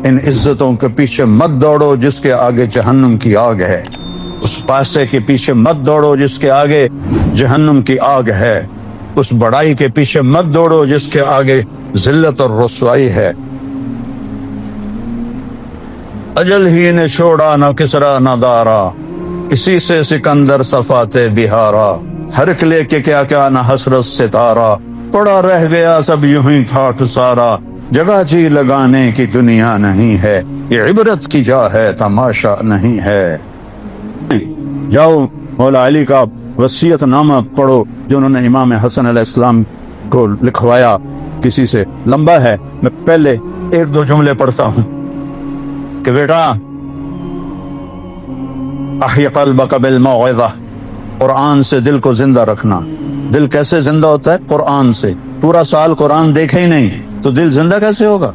ان عزتوں کے پیچھے مت دوڑو جس کے آگے جہنم کی آگ ہے، اس پیسے کے پیچھے مت دوڑو جس کے آگے جہنم کی آگ ہے، اس بڑائی کے پیچھے مت دوڑو جس کے آگے ذلت اور رسوائی ہے۔ اجل ہی نے چھوڑا نہ کسرا نہ دارا، اسی سے سکندر صفاتے بہارا، ہر ایک لے کے کیا کیا نہ حسرت ستارہ، پڑا رہ گیا سب یوں ہی ٹھاٹھ سارا، جگہ جی لگانے کی دنیا نہیں ہے، یہ عبرت کی جا ہے تماشا نہیں ہے۔ جاؤ مولا علی کا وصیت نامہ پڑھو جو انہوں نے امام حسن علیہ السلام کو لکھوایا، کسی سے لمبا ہے، میں پہلے ایک دو جملے پڑھتا ہوں کہ بیٹا احی قلبک بالموعظہ، قرآن سے دل کو زندہ رکھنا۔ دل کیسے زندہ ہوتا ہے؟ قرآن سے۔ پورا سال قرآن دیکھے ہی نہیں تو دل زندہ کیسے ہوگا؟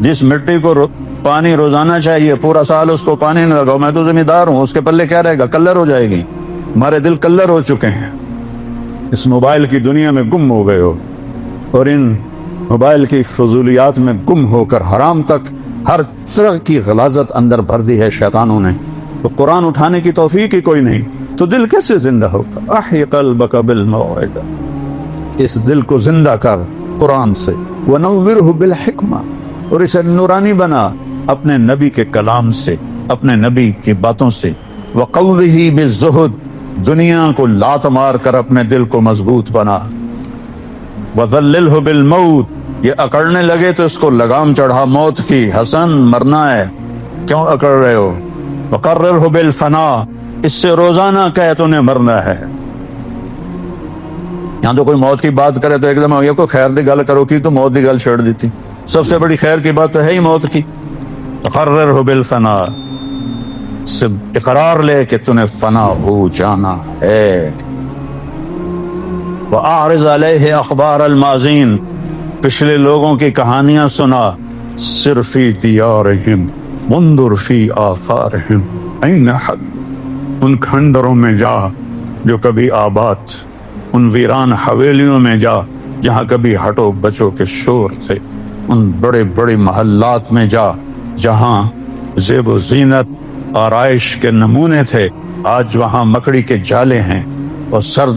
جس مٹی کو پانی روزانہ چاہیے، پورا سال اس کو پانی نہ لگاؤ، میں تو ذمہ دار ہوں، اس کے پلے کیا رہے گا؟ کلر ہو جائے گی۔ ہمارے دل کلر ہو چکے ہیں، اس موبائل کی دنیا میں گم ہو گئے ہو، اور ان موبائل کی فضولیات میں گم ہو کر حرام تک ہر طرح کی غلاظت اندر بھر دی ہے شیطانوں نے، تو قرآن اٹھانے کی توفیق ہی کوئی نہیں، تو دل کیسے زندہ ہوگا؟ احی قلبک بالموعظہ، اس دل کو زندہ کر قرآن سے، ونورہ بالحکمہ، اور اسے نورانی بنا اپنے نبی کے کلام سے، اپنے نبی کی باتوں سے، وقوہ بالزہد، دنیا کو لات مار کر اپنے دل کو مضبوط بنا، وذللہ بالموت، یہ اکڑنے لگے تو اس کو لگام چڑھا موت کی، حسن مرنا ہے، کیوں اکڑ رہے ہو؟ وقررہ بالفنا، اس سے روزانہ کہے تو نے مرنا ہے۔ یہاں تو کوئی موت کی بات کرے تو ایک دم یہ کوئی خیر دی گل کرو کی تو موت دی گل چھڑ دیتی، سب سے بڑی خیر کی بات تو ہے ہی موت کی۔ وقررہ بالفنا، سے اقرار لے کہ تو نے فنا ہو جانا ہے۔ وَأَعْرِضْ عَلَيْهِ أَخْبَارَ الْمَاضِينَ، پچھلے لوگوں کی کہانیاں سنا، سِرْ فِي دِيَارِهِمْ وَانْظُرْ فِي آثَارِهِمْ أَيْنَ حَلُّوا، ان کھنڈروں میں جا جو کبھی آباد، ان ویران حویلیوں میں جا جہاں کبھی ہٹو بچو کے شور تھے، ان بڑے بڑے محلات میں جا جہاں زیب و زینت آرائش کے نمونے تھے، آج وہاں مکڑی کے جالے ہیں، اور سرد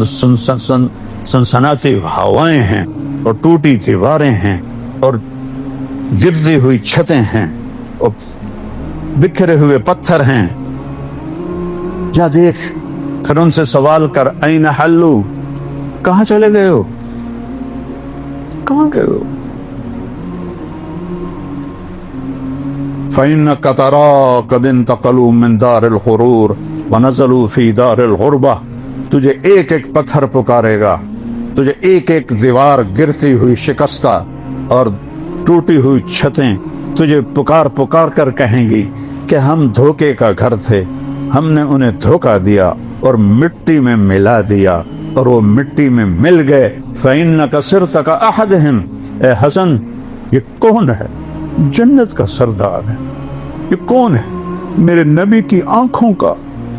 سنسناتی ہوائیں ہیں، اور ٹوٹی دیواریں ہیں، اور گرتی ہوئی چھتیں ہیں، اور بکھرے ہوئے پتھر ہیں۔ جا دیکھ، پھر ان سے سوال کر، این حلو، کہاں چلے گئے ہو؟ کہاں گئے ہو؟ فَإِنَّكَ تَرَىٰ قَدْ انتقلوا من دار الغرور ونزلوا فی دار الغربہ، تجھے ایک ایک پتھر پکارے گا، تجھے ایک ایک دیوار گرتی ہوئی شکستہ اور ٹوٹی ہوئی چھتیں تجھے پکار پکار کر کہیں گی کہ ہم دھوکے کا گھر تھے، ہم نے انہیں دھوکہ دیا اور مٹی میں ملا دیا، اور وہ مٹی میں مل گئے۔ فَإِنَّكَ صِرْتَ كَأَحَدِهِمْ، اے حسن یہ کون ہے؟ جنت کا سردار ہے، یہ کون ہے؟ میرے نبی کی آنکھوں کا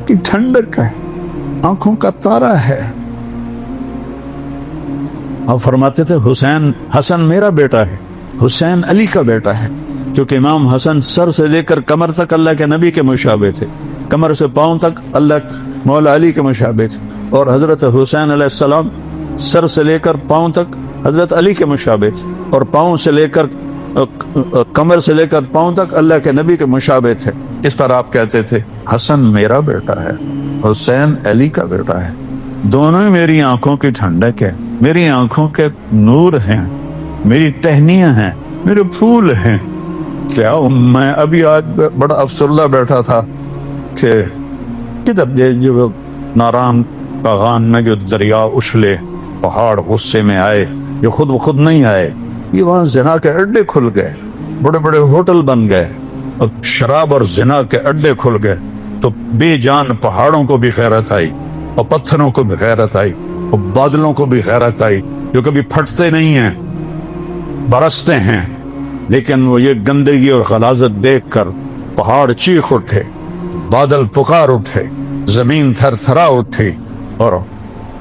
کی ٹھنڈک ہے، آنکھوں کا تارا ہے۔ آپ فرماتے تھے حسن میرا بیٹا ہے، حسین علی کا بیٹا ہے، کیونکہ امام حسن سر سے لے کر کمر تک اللہ کے نبی کے مشابہ تھے، کمر سے پاؤں تک اللہ مولا علی کے مشابہ تھے، اور حضرت حسین علیہ السلام سر سے لے کر پاؤں تک حضرت علی کے مشابہ تھے، اور پاؤں سے لے کر کمر سے لے کر پاؤں تک اللہ کے نبی کے مشابہ تھے۔ اس پر آپ کہتے تھے حسن میرا بیٹا ہے، حسین علی کا بیٹا ہے، دونوں ہی میری آنکھوں کی ٹھنڈک ہے، میری آنکھوں کے نور ہیں، میری ٹہنیاں ہیں، میرے پھول ہیں۔ کیا میں ابھی آج بڑا افسردہ بیٹھا تھا کہ کدھر جو ناران پاغان میں جو دریا اچھلے، پہاڑ غصے میں آئے، یہ خود بخود نہیں آئے، یہ وہاں زنا کے اڈے کھل گئے، بڑے بڑے ہوٹل بن گئے، اور شراب اور زنا کے اڈے کھل گئے، تو بے جان پہاڑوں کو بھی غیرت آئی، اور پتھروں کو بھی غیرت آئی، اور بادلوں کو بھی غیرت آئی، جو کبھی پھٹتے نہیں ہیں، برستے ہیں، لیکن وہ یہ گندگی اور غلاظت دیکھ کر پہاڑ چیخ اٹھے، بادل پکار اٹھے، زمین تھر تھرا اٹھی، اور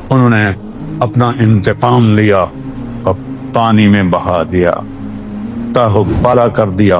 انہوں نے اپنا انتقام لیا اور پانی میں بہا دیا، تاہو بالا کر دیا،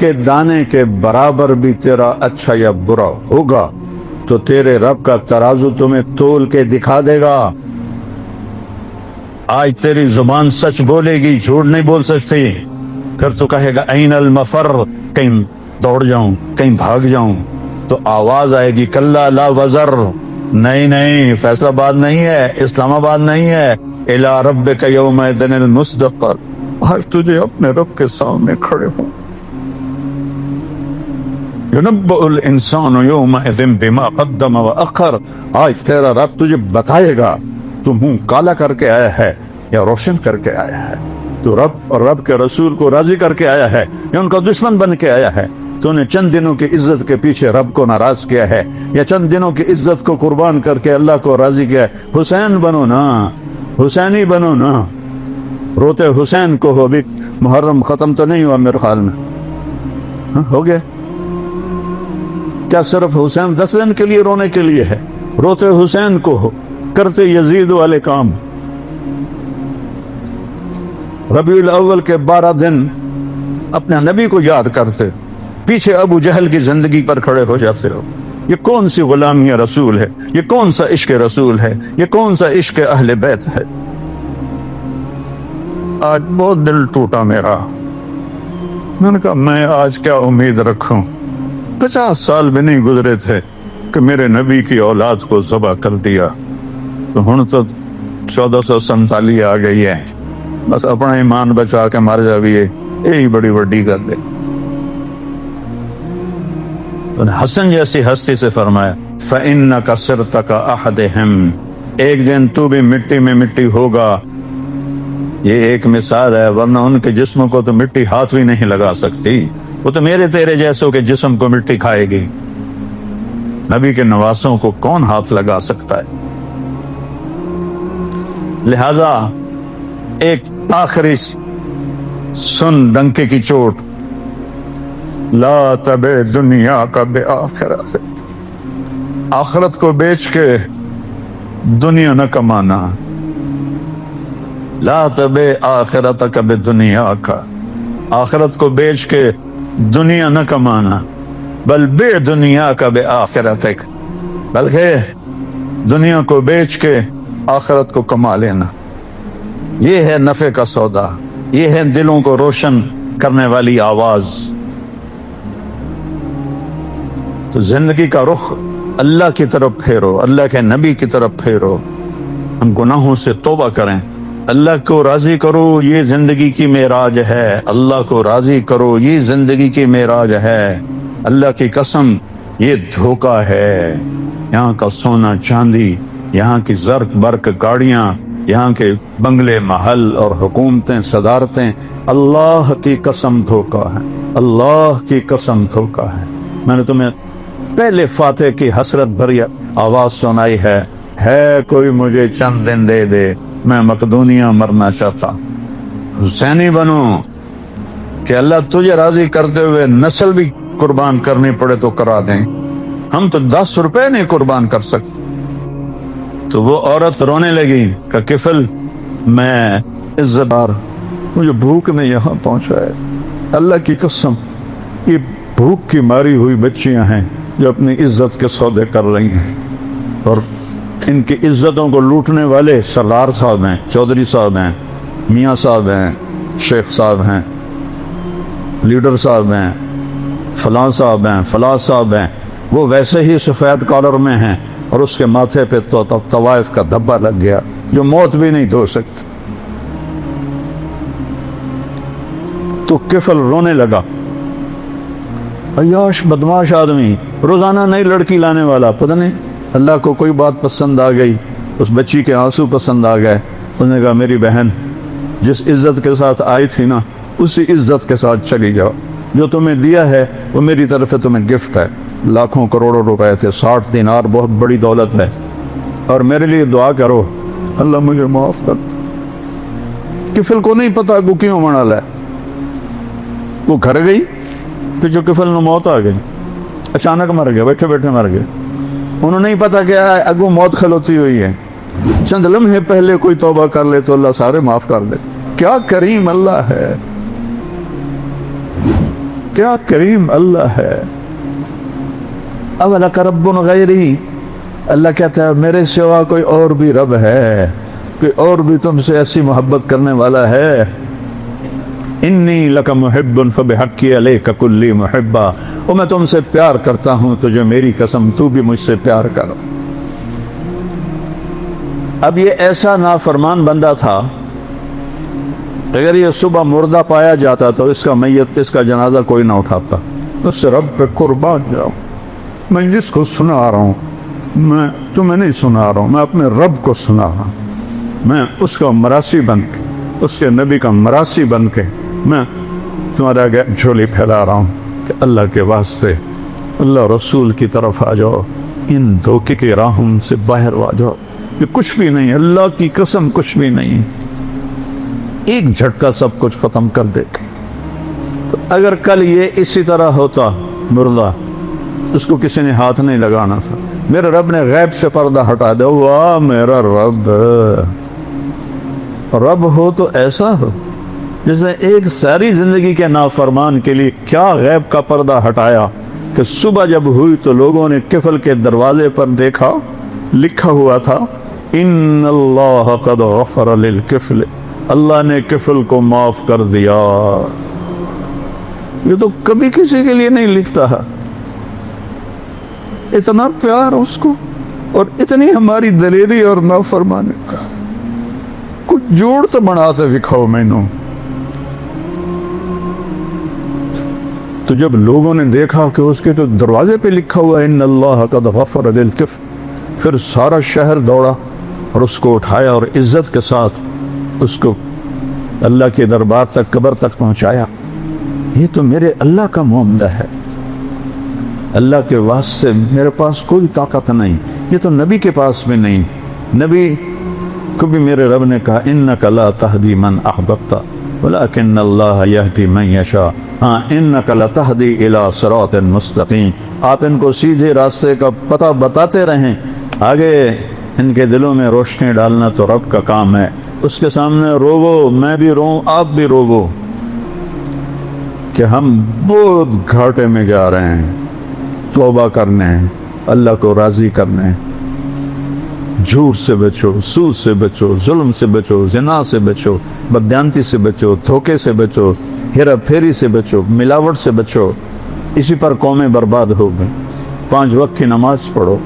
کے دانے کے برابر بھی تیرا اچھا یا برا ہوگا تو تیرے رب کا ترازو تمہیں تول کے دکھا دے گا۔ آج تیری زبان سچ بولے گی، جھوٹ نہیں بول سکتی، پھر تو کہے گا این المفر، کہیں دوڑ جاؤں، کہیں بھاگ جاؤں، تو آواز آئے گی کلا لا وزر، نہیں نہیں، فیصلہ آباد نہیں ہے، اسلام آباد نہیں ہے، الی ربک یومئذ المستقر، آج تجھے اپنے رب کے سامنے کھڑے ہوں۔ ينبأ الانسان یومئذ بما قدم واخر، آج تیرا رب تجھے بتائے گا تو منہ کالا کر کے آیا ہے یا روشن کر کے آیا ہے، تو رب اور رب کے رسول کو راضی کر کے آیا ہے یا ان کا دشمن بن کے آیا ہے، تو نے چند دنوں کی عزت کے پیچھے رب کو ناراض کیا ہے یا چند دنوں کی عزت کو قربان کر کے اللہ کو راضی کیا ہے۔ حسین بنو نا، حسینی بنو نا، روتے حسین کو ہو بھی۔ محرم ختم تو نہیں ہوا میرے خیال میں، ہاں ہو گیا؟ کیا صرف حسین 10 دن کے لیے رونے کے لیے ہے؟ روتے حسین کو ہو، کرتے یزید والے کام۔ ربیع الاول کے 12 دن اپنے نبی کو یاد کرتے، پیچھے ابو جہل کی زندگی پر کھڑے ہو جاتے ہو۔ یہ کون سی غلامی رسول ہے؟ یہ کون سا عشق رسول ہے؟ یہ کون سا عشق اہل بیت ہے؟ آج بہت دل ٹوٹا میرا، میں نے کہا میں آج کیا امید رکھوں؟ 50 سال بھی نہیں گزرے تھے کہ میرے نبی کی اولاد کو ذبح کر دیا، تو ہن تو 1447 آ گئی ہے، بس اپنا ایمان بچا کے مر جاویے، یہی بڑی وڈی گل ہے۔ حسن جیسی ہستی سے فرمایا فَإِنَّكَ صِرْتَ كَأَحَدِهِمْ، ایک دن تو بھی مٹی میں مٹی ہوگا۔ یہ ایک مثال ہے، ورنہ ان کے جسم کو تو مٹی ہاتھ بھی نہیں لگا سکتی، وہ تو میرے تیرے جیسوں کے جسم کو مٹی کھائے گی، نبی کے نواسوں کو کون ہاتھ لگا سکتا ہے؟ لہذا ایک آخری سن ڈنکے کی چوٹ، لا تبع دنیا کا بآخرت، آخرت کو بیچ کے دنیا نہ کمانا، لا تبع آخرتک بدنیا کا، آخرت کو بیچ کے دنیا نہ کمانا، بل بے دنیا کا بآخرتک، بلکہ دنیا کو بیچ کے آخرت کو کما لینا۔ یہ ہے نفع کا سودا، یہ ہے دلوں کو روشن کرنے والی آواز۔ تو زندگی کا رخ اللہ کی طرف پھیرو، اللہ کے نبی کی طرف پھیرو، ہم گناہوں سے توبہ کریں، اللہ کو راضی کرو، یہ زندگی کی معراج ہے، اللہ کو راضی کرو، یہ زندگی کی معراج ہے۔ اللہ کی قسم یہ دھوکہ ہے، یہاں کا سونا چاندی، یہاں کی زرق برق گاڑیاں، یہاں کے بنگلے محل اور حکومتیں صدارتیں، اللہ کی قسم دھوکہ ہے، اللہ کی قسم دھوکہ ہے۔ میں نے تمہیں پہلے فاتح کی حسرت بھری آواز سنائی ہے کوئی مجھے چند دن دے دے، میں مقدونیہ مرنا چاہتا، حسینی بنو کہ اللہ تجھے راضی کرتے ہوئے نسل بھی قربان کرنی پڑے تو کرا دیں، ہم تو 10 روپے نہیں قربان کر سکتے۔ تو وہ عورت رونے لگی کہ کفل میں عزت دار، مجھے بھوک نے یہاں پہنچایا، اللہ کی قسم یہ بھوک کی ماری ہوئی بچیاں ہیں جو اپنی عزت کے سودے کر رہی ہیں، اور ان کی عزتوں کو لوٹنے والے سردار صاحب ہیں، چودھری صاحب ہیں، میاں صاحب ہیں، شیخ صاحب ہیں، لیڈر صاحب ہیں، فلاں صاحب ہیں، فلاں صاحب ہیں، وہ ویسے ہی سفید کالر میں ہیں اور اس کے ماتھے پہ تو طوائف کا دھبا لگ گیا جو موت بھی نہیں دھو سکتے۔ تو کفل رونے لگا، عیاش بدماش آدمی، روزانہ نئی لڑکی لانے والا، پتہ نہیں اللہ کو کوئی بات پسند آ گئی، اس بچی کے آنسو پسند آ گئے، اس نے کہا میری بہن جس عزت کے ساتھ آئی تھی نا اسی عزت کے ساتھ چلی جاؤ، جو تمہیں دیا ہے وہ میری طرف سے تمہیں گفٹ ہے، لاکھوں کروڑوں روپے تھے، 60 دینار بہت بڑی دولت ہے، اور میرے لیے دعا کرو اللہ مجھے معاف کر۔ کفل کو نہیں پتا وہ کیوں منا ہے، وہ گھر گئی تو جو کفل میں موت آ گئی، اچانک مر گیا، بیٹھے بیٹھے مر گئے، انہوں نہیں پتا کہ اگو موت کھلوتی ہوئی ہے، چند لمحے پہلے کوئی توبہ کر لے تو اللہ سارے معاف کر دے۔ کیا کریم اللہ ہے، کیا کریم اللہ ہے. اولک رب غیری، اللہ کہتا ہے میرے سوا کوئی اور بھی رب ہے، کوئی اور بھی تم سے ایسی محبت کرنے والا ہے. انی لک محب فبحقی علیک کلی محبا، اور میں تم سے پیار کرتا ہوں، تجھے میری قسم تو بھی مجھ سے پیار کر. اب یہ ایسا نافرمان بندہ تھا، اگر یہ صبح مردہ پایا جاتا تو اس کا میت، اس کا جنازہ کوئی نہ اٹھاتا. اس رب پہ قربان جاؤں، میں جس کو سنا رہا ہوں، میں تمہیں نہیں سنا رہا ہوں، میں اپنے رب کو سنا رہا ہوں. میں اس کا مراسی بن کے، اس کے نبی کا مراسی بن کے میں تمہارے آگے جھولی پھیلا رہا ہوں کہ اللہ کے واسطے اللہ رسول کی طرف آ جاؤ، ان دھوکے کے راہوں سے باہر آ جاؤ. یہ کچھ بھی نہیں، اللہ کی قسم کچھ بھی نہیں، ایک جھٹکا سب کچھ ختم کر دے. تو اگر کل یہ اسی طرح ہوتا مردہ، اس کو کسی نے ہاتھ نہیں لگانا تھا. میرے رب نے غیب سے پردہ ہٹا دیا. واہ میرا رب، رب ہو تو ایسا ہو جس نے ایک ساری زندگی کے نافرمان کے لیے کیا غیب کا پردہ ہٹایا کہ صبح جب ہوئی تو لوگوں نے کفل کے دروازے پر دیکھا، لکھا ہوا تھا ان اللہ قد غفر للکفل، اللہ نے کفل کو معاف کر دیا. یہ تو کبھی کسی کے لیے نہیں لکھتا ہے. اتنا پیار اس کو اور اتنی ہماری دلیری اور نافرمانی کا. کچھ جوڑ تو بناتے دکھاؤ مینوں. تو جب لوگوں نے دیکھا کہ اس کے تو دروازے پہ لکھا ہوا ان اللہ قد غفر للکفر، پھر سارا شہر دوڑا اور اس کو اٹھایا اور عزت کے ساتھ اس کو اللہ کے دربار تک، قبر تک پہنچایا. یہ تو میرے اللہ کا معاملہ ہے. اللہ کے واسطے میرے پاس کوئی طاقت نہیں، یہ تو نبی کے پاس بھی نہیں. نبی کو بھی میرے رب نے کہا انک لا تہدی من احببت ولکن اللہ یہدی من یشاء. ہاں انک لتہدی الی صراط مستقیم. آپ ان کو سیدھے راستے کا پتہ بتاتے رہیں، آگے ان کے دلوں میں روشنی ڈالنا تو رب کا کام ہے. اس کے سامنے روو، میں بھی روؤں، آپ بھی روو کہ ہم بہت گھاٹے میں جا رہے ہیں. توبہ کرنے ہیں، اللہ کو راضی کرنے ہیں. جھوٹ سے بچو، سود سے بچو، ظلم سے بچو، زنا سے بچو، بددیانتی سے بچو، دھوکے سے بچو، ہیرا پھیری سے بچو، ملاوٹ سے بچو. اسی پر قومیں برباد ہو گئی. 5 وقت کی نماز پڑھو،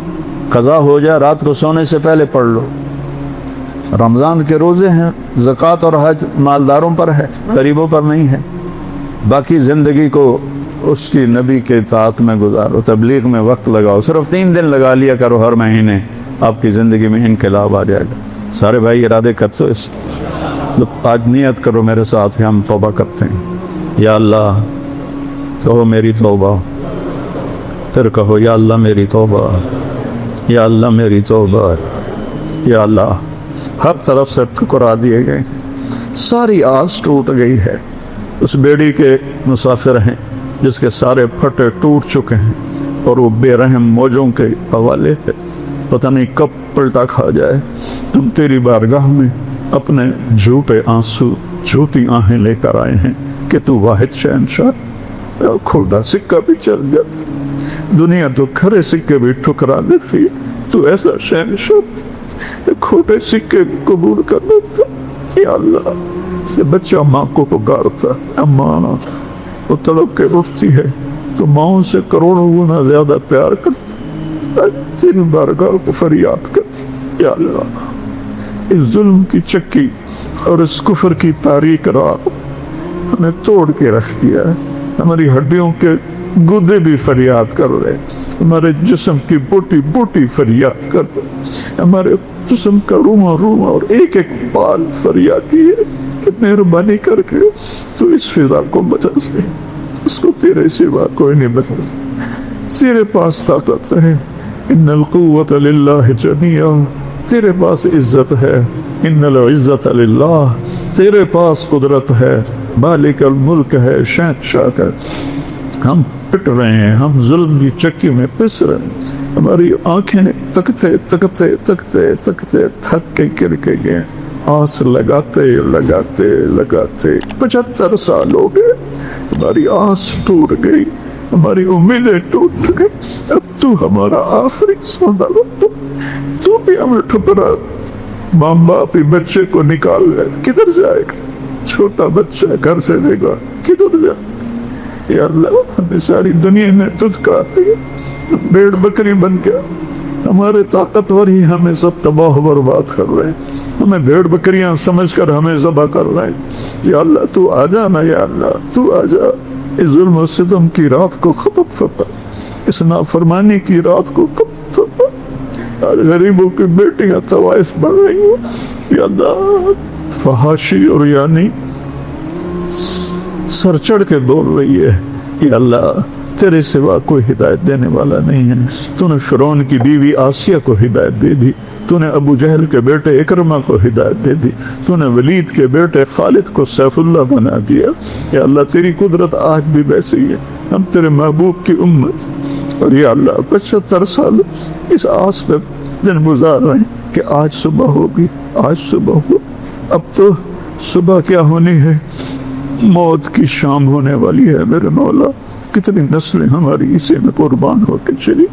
قضا ہو جائے رات کو سونے سے پہلے پڑھ لو. رمضان کے روزے ہیں، زکوٰۃ اور حج مالداروں پر ہے، غریبوں پر نہیں ہے. باقی زندگی کو اس کی نبی کے اطاعت میں گزارو، تبلیغ میں وقت لگاؤ. صرف 3 دن لگا لیا کرو ہر مہینے، آپ کی زندگی میں انقلاب آ جائے گا. سارے بھائی ارادے کرتے ہو اس آج نیت کرو میرے ساتھ کہ ہم توبہ کرتے ہیں. یا اللہ، کہو میری توبہ، پھر کہو یا اللہ میری توبہ، یا اللہ میری توبہ. یا اللہ، ہر طرف سے ٹھکرا دیے گئے، ساری آس ٹوٹ گئی ہے. اس بیڑی کے مسافر ہیں جس کے سارے پھٹے ٹوٹ چکے ہیں اور وہ بے رحم موجوں کے حوالے ہے. پتہ نہیں کب پلٹا کھا جائے. تم تیری بارگاہ میں اپنے جھوٹے آنسو، جھوٹی آہیں لے کر آئے ہیں کہ تو واحد شہنشاہ. کھوٹا سکہ بھی چل جاتا، دنیا تو کھرے سکے بھی ٹھکرا دیتی، تو ایسا شہنشاہ کھوٹے سکے بھی قبول کر لیتا. یا اللہ، یہ بچہ ماں کو پکارتا، اماں، وہ تڑپ کے اٹھتی ہے تو ماؤں سے کروڑوں گنا زیادہ پیار کرتا. تیری بارگاہ کو فریاد کرتا. یا اللہ، اس ظلم کی چکی اور اس کفر کی تاریک راہ ہمیں توڑ کے رکھ دیا ہے. ہماری ہڈیوں کے گردے بھی فریاد کر رہے، ہمارے جسم کی بوٹی بوٹی فریاد کر رہے، ہمارے جسم کا روما روما اور ایک ایک بال فریادی ہے کہ مہربانی کر کے تو اس فضا کو بدل دے. اس کو تیرے سوا کوئی نہیں بدل. تیرے پاس طاقت ہے، ان القوت للہ جمیعا. تیرے پاس عزت ہے، ان العزت للہ. تیرے پاس قدرت ہے، مالک الملک ہے، شہنشاہ ہے. ہم پٹ رہے ہیں، ہم ظلم کی چکی میں پس رہے ہیں. ہماری آنکھیں تکتے تکتے تکتے تکتے تھک کے گر کے گئے. آس لگاتے لگاتے لگاتے 75 سال ہو گئے. ہماری آس ٹوٹ گئی، ہماری امیدیں ٹوٹ گئی، اب تو ہمارا آخری سودا تو بھی ہمیں ٹھکرا۔ ماں باپ ہی بچے کو نکال گئے، کدھر جائے گا؟ چھوٹا بچہ گھر سے دے گا، کدھر جائے؟ یا اللہ ہمیں ساری دنیا میں تجھ کا بھیڑ بکری بن گیا، ہمارے طاقتور ہی ہمیں سب تباہ و برباد کر رہے ہیں، ہمیں بھیڑ بکریاں سمجھ کر ہمیں ذبح کر رہے ہیں۔ یا اللہ تو آ جانا، یا اللہ تو آ جا، اس ظلم و ستم کی رات کو ختم فرما، اس نافرمانی کی رات کو ختم فرما۔ آج غریبوں کی بیٹیاں طوائف بڑھ رہی ہیں، یا اللہ فحاشی اور یعنی سر چڑھ کے بول رہی ہے۔ یا اللہ تیرے سوا کوئی ہدایت دینے والا نہیں ہے۔ تو نے فرعون کی بیوی آسیہ کو ہدایت دے دی، تو نے ابو جہل کے بیٹے اکرمہ کو ہدایت دے دی، تو نے ولید کے بیٹے خالد کو سیف اللہ بنا دیا۔ یا اللہ تیری قدرت آج بھی ویسی ہے، ہم تیرے محبوب کی امت، اور یا اللہ 75 سال اس آس پہ دن گزار رہے ہیں کہ آج صبح ہوگی، آج صبح ہو۔ اب تو صبح کیا ہونی ہے، موت کی شام ہونے والی ہے میرے مولا۔ کتنی نسلیں ہماری اسی میں قربان ہو کے چلی،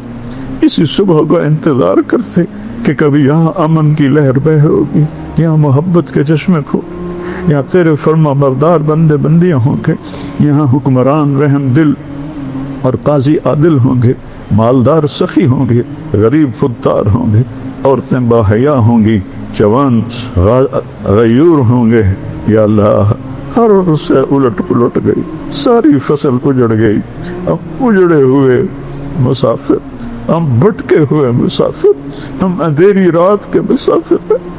اسی صبح کا انتظار کرتے کہ کبھی یہاں امن کی لہر بہ ہوگی، یہاں محبت کے چشمے پھول، یہاں تیرے فرما بردار بندے بندیاں ہوں گے، یہاں حکمران رحم دل اور قاضی عادل ہوں گے، مالدار سخی ہوں گے، غریب فدار ہوں گے، عورتیں باحیا ہوں گی، جوان غیور ہوں گے۔ یا اللہ ہر سے الٹ پلٹ گئی، ساری فصل اجڑ گئی، ہم اجڑے ہوئے مسافر، ہم بھٹکے ہوئے مسافر، ہم اندھیری رات کے مسافر ہیں،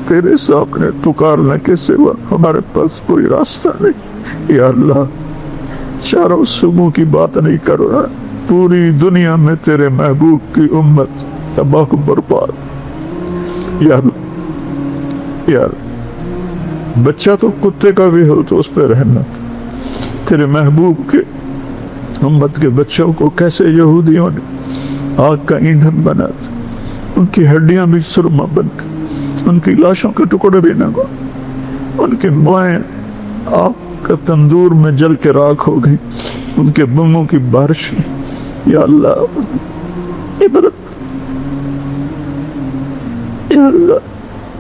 تیرے سامنے پکارنے کے سوا ہمارے پاس کوئی راستہ نہیں۔ یا اللہ چاروں صوبوں کی بات نہیں کر رہا، پوری دنیا میں تیرے محبوب کی امت تباہ و برباد۔ یا اللہ یا اللہ بچہ تو کتے کا بھی ہو تو اس پہ رحمت، تیرے محبوب کے امت کے بچوں کو کیسے یہودیوں نے آگ کا ایندھن بنا تھا، ان کی ہڈیاں بھی سرما بن گئی، ان کی لاشوں کے ٹکڑے بھی نہ گئے، ان کی مائیں آگ کا تندور میں جل کے راکھ ہو گئی، ان کے بموں کی بارش۔ یا اللہ عبرت، یا اللہ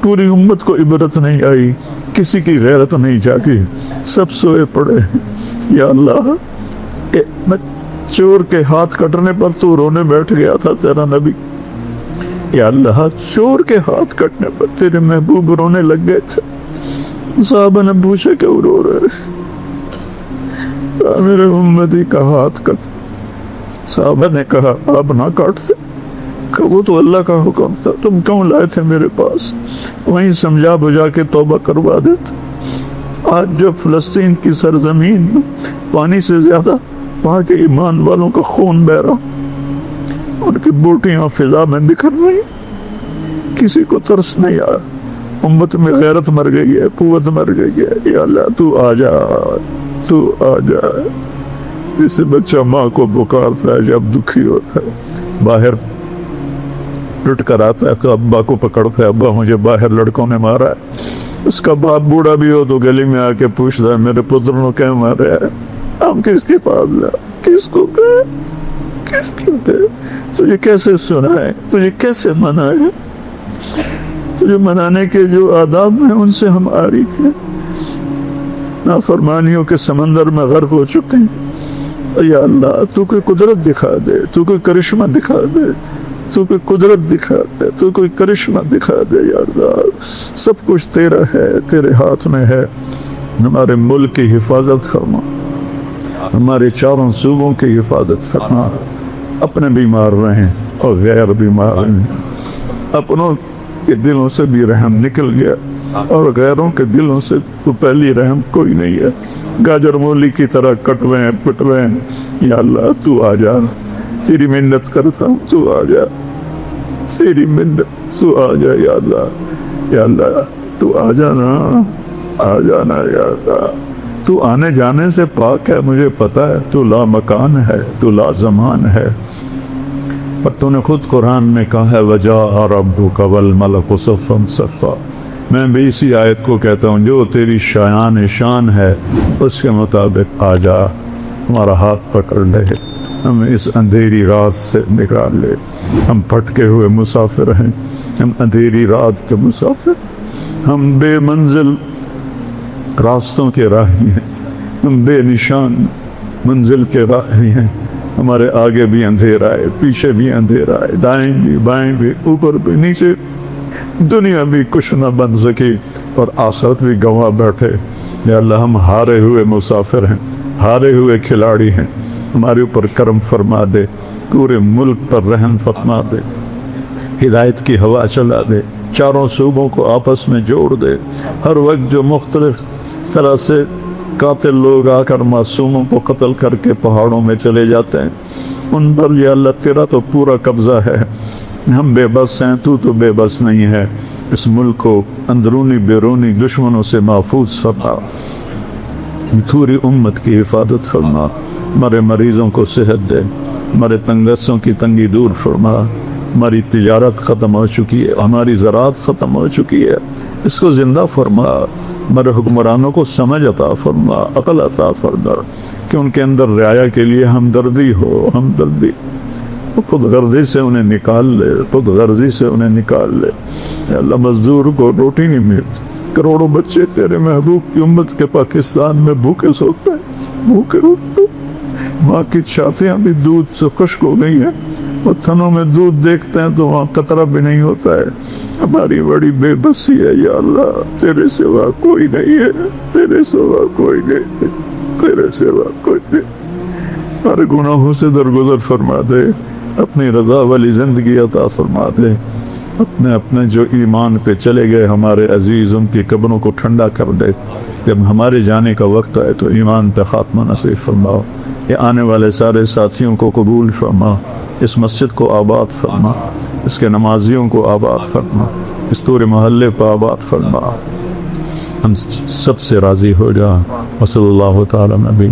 پوری امت کو عبرت نہیں آئی، کسی کی غیرت نہیں جاگی، سب سوئے پڑے ہیں۔ یا اللہ چور کے ہاتھ کٹنے پر تو رونے بیٹھ گیا تھا تیرا نبی، یا اللہ چور کے ہاتھ کٹنے پر تیرے محبوب رونے لگ گئے تھے، صحابہ نے پوچھا کیوں رو رہے؟ میرے امتی کا ہاتھ کٹ، صحابہ نے کہا آپ نہ کاٹتے، کہ وہ تو اللہ کا حکم تھا، تم کیوں لائے تھے میرے پاس؟ وہیں سمجھا بجھا کے توبہ کروا دیتے۔ آج جب فلسطین کی سرزمین پانی سے زیادہ وہاں کے ایمان والوں کا خون بہ رہا، ان کی بوٹیاں فضا میں بکھر رہی، کسی کو ترس نہیں آیا، امت میں غیرت مر گئی ہے، قوت مر گئی ہے۔ یا اللہ تو آ جا، تو آ جا۔ جسے بچہ ماں کو پکارتا ہے جب دکھی ہوتا ہے، باہر لٹ کر آتا ہے کہ ابا کو پکڑتا ہے، ابا مجھے باہر لڑکوں نے مارا ہے، اس کا باپ بوڑھا بھی ہو تو گلی میں آ کے پوچھتا ہے میرے پتر نے کیا مارا ہے، ہم کس کے پاس جا، کس کو کہے، کس کو کہے؟ تجھے کیسے سنائے، تجھے کیسے منائے؟ تجھے منانے کے جو آداب ہیں ان سے ہم عاری ہیں، نافرمانیوں کے سمندر میں غرق ہو چکے ہیں۔ یا اللہ تو کوئی قدرت دکھا دے، تو کوئی کرشمہ دکھا دے، تو کوئی قدرت دکھا دے، تو کوئی کرشمہ دکھا دے۔ یا اللہ سب کچھ تیرا ہے، تیرے ہاتھ میں ہے، ہمارے ملک کی حفاظت فرما، ہمارے چاروں صوبوں کی حفاظت فرما، اپنے بیمار رہیں اور غیر بیمار رہیں، اپنوں کے دلوں سے بھی رحم نکل گیا اور غیروں کے دلوں سے تو پہلی رحم کوئی نہیں ہے، گاجر مولی کی طرح کٹویں پٹویں۔ یا اللہ تو آ جا، تیری منت کرتا ہوں، تو آ جا، تیری منت تو آ جا۔ یا اللہ، یا اللہ تو آ جانا، آ جانا۔ یا اللہ تو آنے جانے سے پاک ہے، مجھے پتا ہے تو لا مکان ہے، تو لا زمان ہے، پر تو نے خود قرآن میں کہا ہے وَجَاءَ رَبُّكَ وَالْمَلَكُ صَفًّا صَفًّا، میں بھی اسی آیت کو کہتا ہوں، جو تیری شان ہے اس کے مطابق آ جا، ہمارا ہاتھ پکڑ لے، ہمیں اس اندھیری رات سے نکال لے۔ ہم بھٹکے ہوئے مسافر ہیں، ہم اندھیری رات کے مسافر، ہم بے منزل راستوں کے راہی ہیں، ہم بے نشان منزل کے راہی ہیں۔ ہمارے آگے بھی اندھیرا ہے، پیچھے بھی اندھیرا ہے، دائیں بھی بائیں بھی، اوپر بھی نیچے، دنیا بھی کچھ نہ بن سکی اور آخرت بھی گنوا بیٹھے۔ یا اللہ ہم ہارے ہوئے مسافر ہیں، ہارے ہوئے کھلاڑی ہیں، ہمارے اوپر کرم فرما دے، پورے ملک پر رحم فرما دے، ہدایت کی ہوا چلا دے، چاروں صوبوں کو آپس میں جوڑ دے۔ ہر وقت جو مختلف طرح سے قاتل لوگ آ کر معصوموں کو قتل کر کے پہاڑوں میں چلے جاتے ہیں، ان پر یا اللہ تیرا تو پورا قبضہ ہے، ہم بے بس ہیں، تو بے بس نہیں ہے۔ اس ملک کو اندرونی بیرونی دشمنوں سے محفوظ فرما، پوری امت کی حفاظت فرما، ہمارے مریضوں کو صحت دے، ہمارے تنگستوں کی تنگی دور فرما۔ ہماری تجارت ختم ہو چکی ہے، ہماری زراعت ختم ہو چکی ہے، اس کو زندہ فرما۔ ہمارے حکمرانوں کو سمجھ عطا فرما، عقل عطا فرما، کہ ان کے اندر رعایا کے لیے ہمدردی ہو، ہمدردی، خود غرضی سے انہیں نکال لے، خود غرضی سے انہیں نکال لے۔ یا اللہ مزدور کو روٹی نہیں ملتی، کروڑوں بچے تیرے محبوب کی امت کے پاکستان میں بھوکے سوتے ہیں، بھوکے روتے، ماں کی چھاتیاں بھی دودھ سے خشک ہو گئی ہیں، اور تھنوں میں دودھ دیکھتے ہیں تو وہاں قطرہ بھی نہیں ہوتا ہے۔ ہماری بڑی بے بسی ہے یا اللہ، تیرے سوا کوئی نہیں ہے، تیرے سوا کوئی نہیں، تیرے سوا کوئی نہیں۔ ہمارے گناہوں سے درگزر فرما دے، اپنی رضا والی زندگی عطا فرما دے۔ اپنے جو ایمان پہ چلے گئے ہمارے عزیز، ان کی قبروں کو ٹھنڈا کر دے۔ جب ہمارے جانے کا وقت آئے تو ایمان پہ خاتمہ نصیب فرماؤ۔ یہ آنے والے سارے ساتھیوں کو قبول فرما، اس مسجد کو آباد فرما، اس کے نمازیوں کو آباد فرما، اس پورے محلے کو آباد فرما، ہم سب سے راضی ہو جا۔ وصلی اللہ تعالی نبی